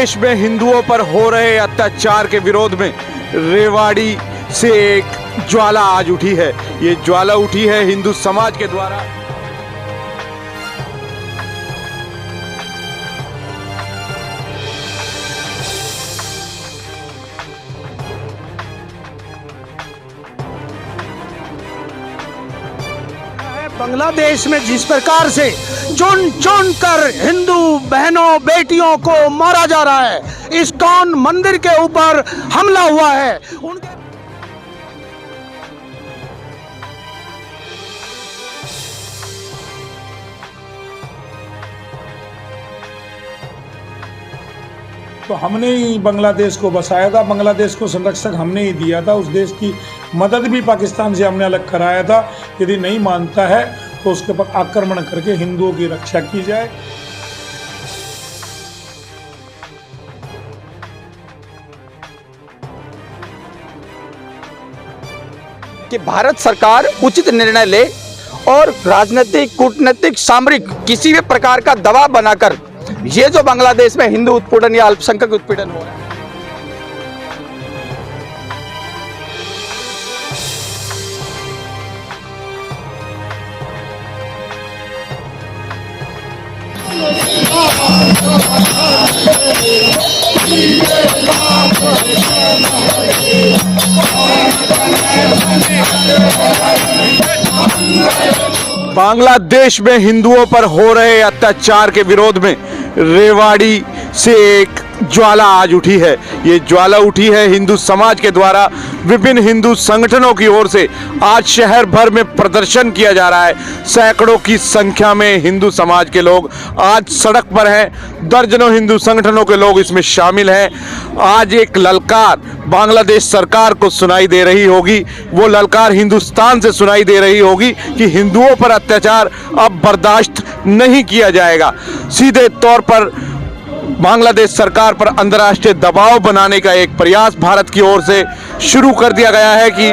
देश में हिंदुओं पर हो रहे अत्याचार के विरोध में रेवाड़ी से एक ज्वाला आज उठी है। ये ज्वाला उठी है हिंदू समाज के द्वारा। बांग्लादेश में जिस प्रकार से चुन चुन कर हिंदू बहनों बेटियों को मारा जा रहा है, इस्कॉन मंदिर के ऊपर हमला हुआ है, उनके तो हमने ही बांग्लादेश को बसाया था, बांग्लादेश को संरक्षक हमने ही दिया था। उस देश की मदद भी पाकिस्तान से हमने अलग कराया था। यदि नहीं मानता है तो उसके ऊपर आक्रमण करके हिंदुओं की रक्षा की जाए। कि भारत सरकार उचित निर्णय ले और राजनीतिक, कूटनीतिक, सामरिक किसी भी प्रकार का दबाव बनाकर ये जो बांग्लादेश में हिंदू उत्पीड़न या अल्पसंख्यक उत्पीड़न हो रहा है, बांग्लादेश में हिंदुओं पर हो रहे अत्याचार के विरोध में रेवाड़ी से एक ज्वाला आज उठी है। ये ज्वाला उठी है हिंदू समाज के द्वारा। विभिन्न हिंदू संगठनों की ओर से आज शहर भर में प्रदर्शन किया जा रहा है। सैकड़ों की संख्या में हिंदू समाज के लोग आज सड़क पर हैं। दर्जनों हिंदू संगठनों के लोग इसमें शामिल हैं। आज एक ललकार बांग्लादेश सरकार को सुनाई दे रही होगी। वो ललकार हिंदुस्तान से सुनाई दे रही होगी कि हिंदुओं पर अत्याचार अब बर्दाश्त नहीं किया जाएगा। सीधे तौर पर बांग्लादेश सरकार पर अंतर्राष्ट्रीय दबाव बनाने का एक प्रयास भारत की ओर से शुरू कर दिया गया है कि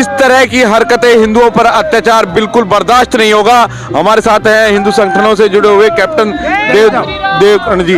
इस तरह की हरकतें, हिंदुओं पर अत्याचार बिल्कुल बर्दाश्त नहीं होगा। हमारे साथ हैं हिंदू संगठनों से जुड़े हुए कैप्टन देवकर्ण जी।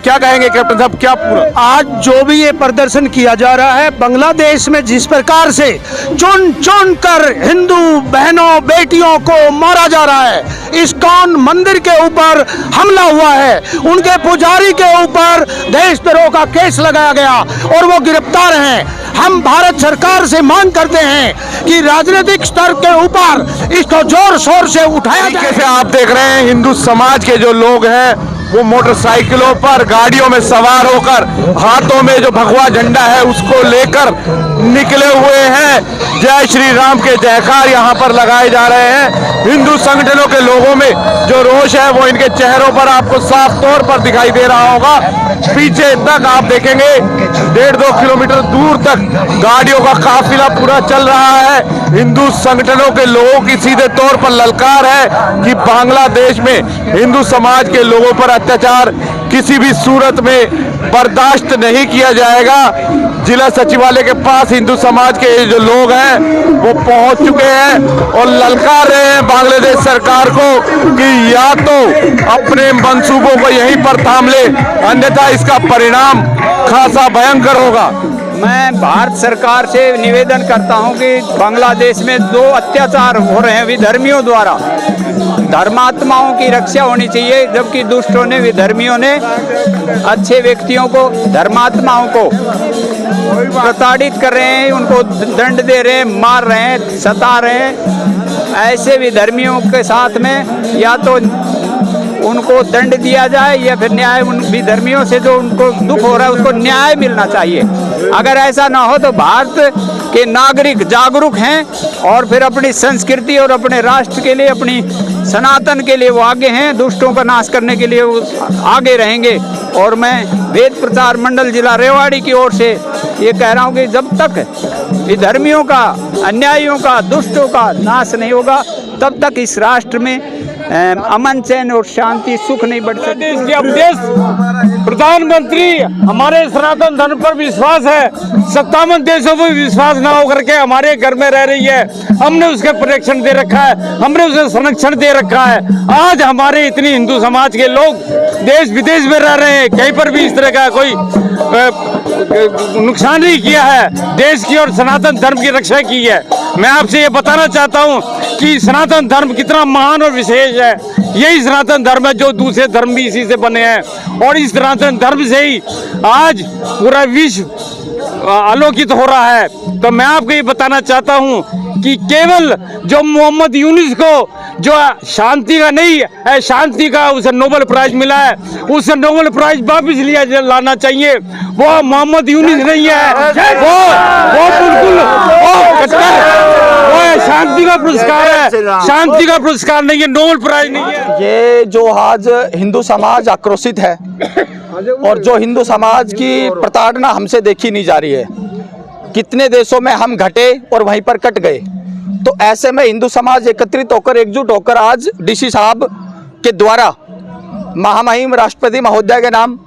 क्या कहेंगे कैप्टन साहब, क्या पूरा आज जो भी ये प्रदर्शन किया जा रहा है, बांग्लादेश में जिस प्रकार से चुन चुन कर हिंदू बहनों बेटियों को मारा जा रहा है, इस्कॉन मंदिर के ऊपर हमला हुआ है, उनके पुजारी के ऊपर देशद्रोह का केस लगाया गया और वो गिरफ्तार हैं। हम भारत सरकार से मांग करते हैं कि राजनीतिक स्तर के ऊपर इसको जोर शोर से उठाया जाए। कैसे आप देख रहे हैं हिंदू समाज के जो लोग हैं वो मोटरसाइकिलों पर, गाड़ियों में सवार होकर हाथों में जो भगवा झंडा है उसको लेकर निकले हुए हैं। जय श्री राम के जयकार यहाँ पर लगाए जा रहे हैं। हिंदू संगठनों के लोगों में जो रोष है वो इनके चेहरों पर आपको साफ तौर पर दिखाई दे रहा होगा। पीछे तक आप देखेंगे 1.5-2 किलोमीटर दूर तक गाड़ियों का काफिला पूरा चल रहा है। हिंदू संगठनों के लोगों की सीधे तौर पर ललकार है कि बांग्लादेश में हिंदू समाज के लोगों पर अत्याचार किसी भी सूरत में बर्दाश्त नहीं किया जाएगा। जिला सचिवालय के पास हिंदू समाज के जो लोग हैं वो पहुंच चुके हैं और ललकार रहे हैं बांग्लादेश सरकार को कि या तो अपने मंसूबों को यहीं पर थाम ले, अन्यथा इसका परिणाम खासा भयंकर होगा। मैं भारत सरकार से निवेदन करता हूं कि बांग्लादेश में जो अत्याचार हो रहे हैं विधर्मियों द्वारा, धर्मात्माओं की रक्षा होनी चाहिए, जबकि दुष्टों ने, विधर्मियों ने अच्छे व्यक्तियों को, धर्मात्माओं को प्रताड़ित कर रहे हैं, उनको दंड दे रहे हैं, मार रहे हैं, सता रहे हैं। ऐसे विधर्मियों के साथ में या तो उनको दंड दिया जाए या फिर न्याय, उन विधर्मियों से जो उनको दुख हो रहा है उसको न्याय मिलना चाहिए। अगर ऐसा ना हो तो भारत के नागरिक जागरूक हैं और फिर अपनी संस्कृति और अपने राष्ट्र के लिए, अपनी सनातन के लिए वो आगे हैं, दुष्टों का नाश करने के लिए वो आगे रहेंगे। और मैं वेद प्रचार मंडल जिला रेवाड़ी की ओर से ये कह रहा हूँ कि जब तक विधर्मियों का, अन्यायियों का, दुष्टों का नाश नहीं होगा तब तक इस राष्ट्र में अमन चैन और शांति सुख नहीं बढ़ सकती। देश के अब देश प्रधानमंत्री हमारे सनातन धर्म पर विश्वास है, 57 देशों पर विश्वास ना होकर के हमारे घर में रह रही है। हमने उसके प्रोटेक्शन दे रखा है, हमने उसे संरक्षण दे रखा है। आज हमारे इतनी हिंदू समाज के लोग देश विदेश में रह रहे हैं, कहीं पर भी इस तरह का कोई नुकसान नहीं किया है, देश की और सनातन धर्म की रक्षा की है। मैं आपसे ये बताना चाहता हूँ कि सनातन धर्म कितना महान और विशेष है। यही सनातन धर्म है, जो दूसरे धर्म भी इसी से बने हैं, और इस सनातन धर्म से ही आज पूरा विश्व आलोकित हो रहा है। तो मैं आपको ये बताना चाहता हूँ कि केवल जो मोहम्मद यूनुस को जो शांति का नहीं है, शांति का उसे नोबेल प्राइज मिला है, उसे नोबेल प्राइज वापस लिया लाना चाहिए। वो मोहम्मद यूनुस नहीं है, वो बिल्कुल वो शांति का पुरस्कार है, शांति का पुरस्कार नहीं है, नोबेल प्राइज नहीं है। ये जो आज हिंदू समाज आक्रोशित है और जो हिंदू समाज की प्रताड़ना हमसे देखी नहीं जा रही है, कितने देशों में हम घटे और वहीं पर कट गए, तो ऐसे में हिंदू समाज एकत्रित होकर एकजुट होकर आज डीसी साहब के द्वारा महामहिम राष्ट्रपति महोदय के नाम,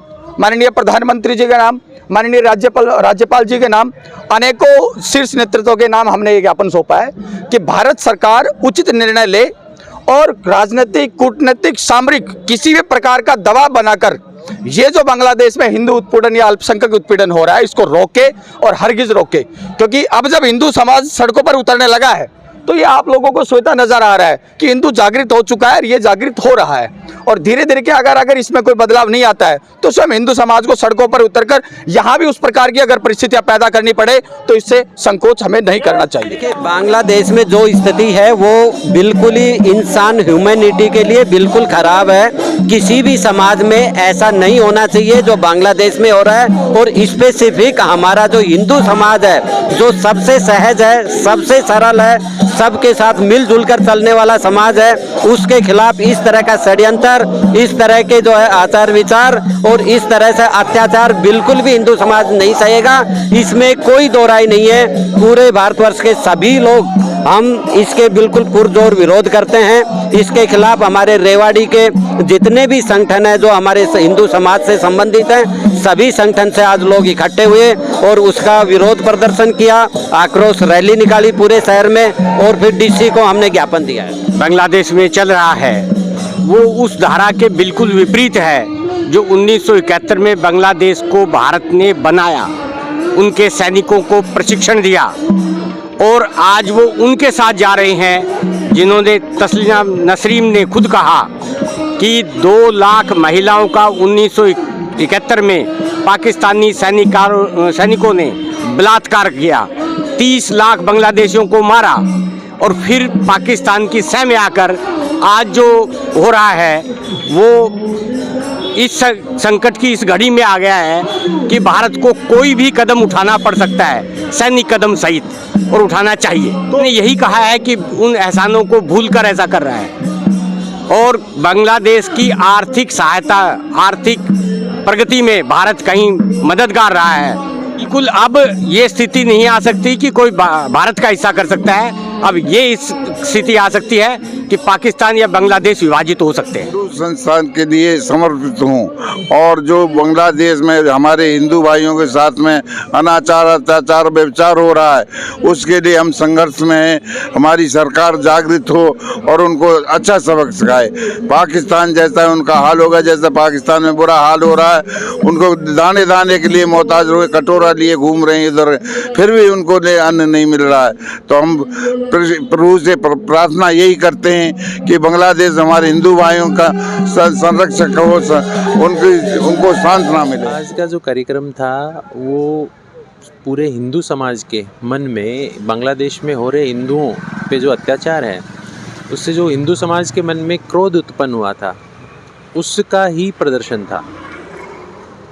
माननीय प्रधानमंत्री जी के नाम, माननीय राज्यपाल जी के नाम, अनेकों शीर्ष नेतृत्वों के नाम हमने ये ज्ञापन सौंपा है कि भारत सरकार उचित निर्णय ले और राजनीतिक, कूटनीतिक, सामरिक किसी भी प्रकार का दबाव बनाकर ये जो बांग्लादेश में हिंदू उत्पीड़न या अल्पसंख्यक उत्पीड़न हो रहा है इसको रोके और हरगिज रोके। क्योंकि अब जब हिंदू समाज सड़कों पर उतरने लगा है तो ये आप लोगों को स्वतः नजर आ रहा है कि हिंदू जागृत हो चुका है और ये जागृत हो रहा है, और धीरे धीरे के अगर इसमें कोई बदलाव नहीं आता है तो स्वयं हिंदू समाज को सड़कों पर उतरकर यहाँ भी उस प्रकार की अगर परिस्थितियां पैदा करनी पड़े तो इससे संकोच हमें नहीं करना चाहिए। देखिए, बांग्लादेश में जो स्थिति है वो बिल्कुल ही इंसान ह्यूमैनिटी के लिए बिल्कुल खराब है। किसी भी समाज में ऐसा नहीं होना चाहिए जो बांग्लादेश में हो रहा है, और स्पेसिफिक हमारा जो हिंदू समाज है जो सबसे सहज है, सबसे सरल है, सबके साथ मिलजुल कर चलने वाला समाज है, उसके खिलाफ इस तरह का षड्यंत्र, इस तरह के जो है आचार विचार और इस तरह से अत्याचार बिल्कुल भी हिंदू समाज नहीं सहेगा। इसमें कोई दो राय नहीं है। पूरे भारतवर्ष के सभी लोग हम इसके बिल्कुल पुरजोर विरोध करते हैं। इसके खिलाफ हमारे रेवाड़ी के जितने भी संगठन हैं जो हमारे हिंदू समाज से संबंधित हैं, सभी संगठन से आज लोग इकट्ठे हुए और उसका विरोध प्रदर्शन किया, आक्रोश रैली निकाली पूरे शहर में, और फिर डीसी को हमने ज्ञापन दिया है। बांग्लादेश में चल रहा है वो उस धारा के बिल्कुल विपरीत है जो 1971 में बांग्लादेश को भारत ने बनाया, उनके सैनिकों को प्रशिक्षण दिया, और आज वो उनके साथ जा रहे हैं जिन्होंने तस्लीमा नसरीन ने खुद कहा कि 2 लाख महिलाओं का 1971 में पाकिस्तानी सैनिकों ने बलात्कार किया, 30 लाख बांग्लादेशियों को मारा, और फिर पाकिस्तान की सह में आकर आज जो हो रहा है वो इस संकट की इस घड़ी में आ गया है कि भारत को कोई भी कदम उठाना पड़ सकता है, सैनिक कदम सहित, और उठाना चाहिए। तो यही कहा है कि उन एहसानों को भूलकर ऐसा कर रहा है, और बांग्लादेश की आर्थिक सहायता, आर्थिक प्रगति में भारत कहीं मददगार रहा है। बिल्कुल अब ये स्थिति नहीं आ सकती कि कोई भारत का हिस्सा कर सकता है। अब ये स्थिति आ सकती है कि पाकिस्तान या बांग्लादेश विभाजित हो सकते हैं। हिंदू संस्थान के लिए समर्पित हूँ, और जो बांग्लादेश में हमारे हिंदू भाइयों के साथ में अनाचार, अत्याचार, व्यभिचार हो रहा है, उसके लिए हम संघर्ष में हैं। हमारी सरकार जागृत हो और उनको अच्छा सबक सिखाए। पाकिस्तान जैसा उनका हाल होगा, जैसा पाकिस्तान में बुरा हाल हो रहा है, उनको दाने दाने के लिए मोहताज हुए, कटोरा लिए घूम रहे हैं इधर, फिर भी उनको अन्न नहीं मिल रहा है। तो हम प्रभु से प्रार्थना यही करते हैं कि बांग्लादेश हमारे हिंदू भाइयों का संरक्षक हो, उनको सांत्वना मिले। आज का जो कार्यक्रम था वो पूरे हिंदू समाज के मन में बांग्लादेश में हो रहे हिंदुओं पे जो अत्याचार है उससे जो हिंदू समाज के मन में क्रोध उत्पन्न हुआ था उसका ही प्रदर्शन था।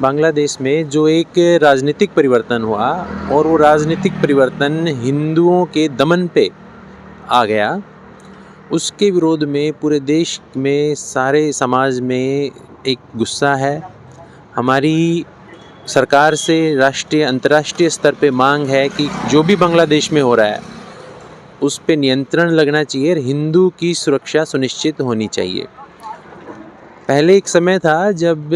बांग्लादेश में जो एक राजनीतिक परिवर्तन हुआ और वो राजनीतिक परिवर्तन हिंदुओं के दमन पे आ गया, उसके विरोध में पूरे देश में, सारे समाज में एक गुस्सा है। हमारी सरकार से राष्ट्रीय अंतर्राष्ट्रीय स्तर पे मांग है कि जो भी बांग्लादेश में हो रहा है उस पे नियंत्रण लगना चाहिए, हिंदू की सुरक्षा सुनिश्चित होनी चाहिए। पहले एक समय था जब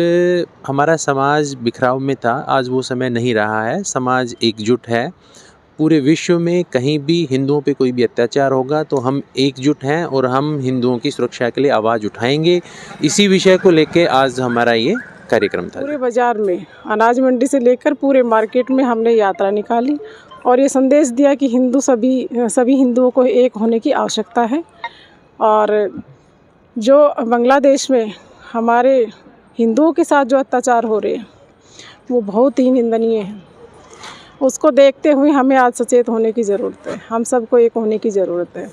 हमारा समाज बिखराव में था, आज वो समय नहीं रहा है। समाज एकजुट है। पूरे विश्व में कहीं भी हिंदुओं पे कोई भी अत्याचार होगा तो हम एकजुट हैं और हम हिंदुओं की सुरक्षा के लिए आवाज़ उठाएंगे। इसी विषय को लेके आज हमारा ये कार्यक्रम था। पूरे बाज़ार में, अनाज मंडी से लेकर पूरे मार्केट में हमने यात्रा निकाली और ये संदेश दिया कि सभी हिंदुओं को एक होने की आवश्यकता है। और जो बांग्लादेश में हमारे हिंदुओं के साथ जो अत्याचार हो रहे हैं वो बहुत ही निंदनीय है। उसको देखते हुए हमें आज सचेत होने की ज़रूरत है, हम सबको एक होने की ज़रूरत है।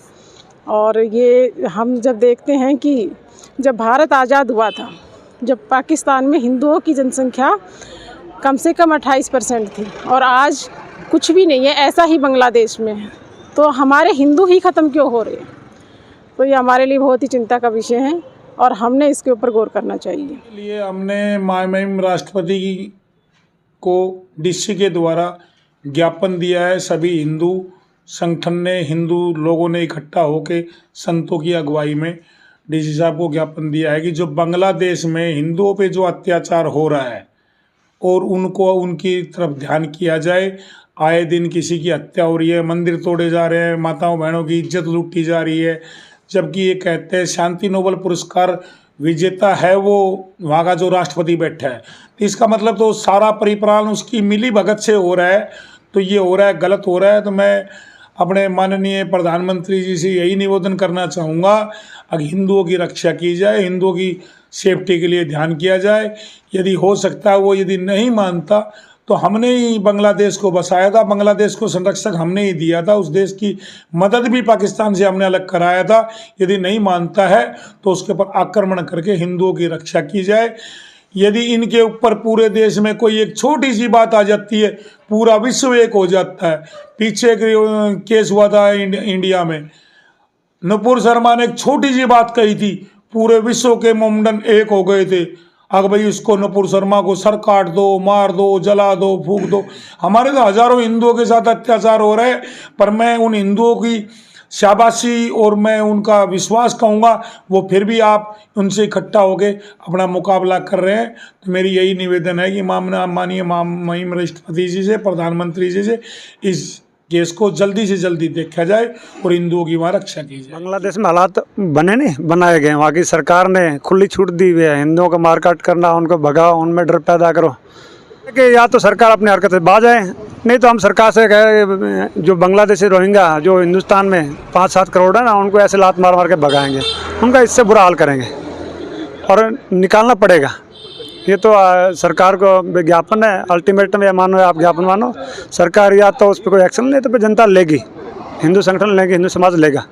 और ये हम जब देखते हैं कि जब भारत आज़ाद हुआ था, जब पाकिस्तान में हिंदुओं की जनसंख्या कम से कम 28% थी और आज कुछ भी नहीं है, ऐसा ही बांग्लादेश में है। तो हमारे हिंदू ही ख़त्म क्यों हो रहे हैं? तो ये हमारे लिए बहुत ही चिंता का विषय है और हमने इसके ऊपर गौर करना चाहिए। इसलिए हमने माननीय राष्ट्रपति को डीसी के द्वारा ज्ञापन दिया है। सभी हिंदू संगठन ने, हिंदू लोगों ने इकट्ठा होकर संतों की अगुवाई में डीसी साहब को ज्ञापन दिया है कि जो बांग्लादेश में हिंदुओं पे जो अत्याचार हो रहा है और उनको उनकी तरफ ध्यान किया जाए। आए दिन किसी की हत्या हो रही है, मंदिर तोड़े जा रहे हैं, माताओं बहनों की इज्जत लूटी जा रही है, जबकि ये कहते हैं शांति नोबेल पुरस्कार विजेता है वो वहाँ का जो राष्ट्रपति बैठा है। तो इसका मतलब तो सारा परिपालन उसकी मिली भगत से हो रहा है। तो ये हो रहा है, गलत हो रहा है। तो मैं अपने माननीय प्रधानमंत्री जी से यही निवेदन करना चाहूँगा, अगर हिंदुओं की रक्षा की जाए, हिंदुओं की सेफ्टी के लिए ध्यान किया जाए। यदि हो सकता है, वो यदि नहीं मानता तो हमने ही बांग्लादेश को बसाया था, बांग्लादेश को संरक्षक हमने ही दिया था, उस देश की मदद भी पाकिस्तान से हमने अलग कराया था। यदि नहीं मानता है तो उसके ऊपर आक्रमण करके हिंदुओं की रक्षा की जाए। यदि इनके ऊपर पूरे देश में कोई एक छोटी सी बात आ जाती है, पूरा विश्व एक हो जाता है। पीछे एक केस हुआ था इंडिया में, नुपुर शर्मा ने एक छोटी सी बात कही थी, पूरे विश्व के मुंडन एक हो गए थे। अगर भाई उसको नुपुर शर्मा को सर काट दो, मार दो, जला दो, फूंक दो। हमारे तो हजारों हिंदुओं के साथ अत्याचार हो रहे हैं, पर मैं उन हिंदुओं की शाबाशी और मैं उनका विश्वास कहूँगा, वो फिर भी आप उनसे इकट्ठा होके अपना मुकाबला कर रहे हैं। तो मेरी यही निवेदन है कि माननीय महिम राष्ट्रपति जी से, प्रधानमंत्री जी से इस केस को जल्दी से जल्दी देखा जाए और हिंदुओं की वहाँ रक्षा की जाए। बांग्लादेश में हालात बने नहीं बनाए गए, वहाँ की सरकार ने खुली छूट दी हुई है। हिंदुओं को मारकाट करना, उनको भगाओ, उनमें डर पैदा करो कि या तो सरकार अपनी हरकत से बाज आए, नहीं तो हम सरकार से कहे जो बांग्लादेशी रोहिंग्या जो हिंदुस्तान में 5-7 करोड़ है ना, उनको ऐसे लात मार मार के भगाएंगे, उनका इससे बुरा हाल करेंगे और निकालना पड़ेगा। ये तो सरकार को विज्ञापन है, अल्टीमेटम या मानो आप ज्ञापन मानो, सरकार या तो उस पर कोई एक्शन ले तो फिर जनता लेगी, हिंदू संगठन लेंगे, हिंदू समाज लेगा।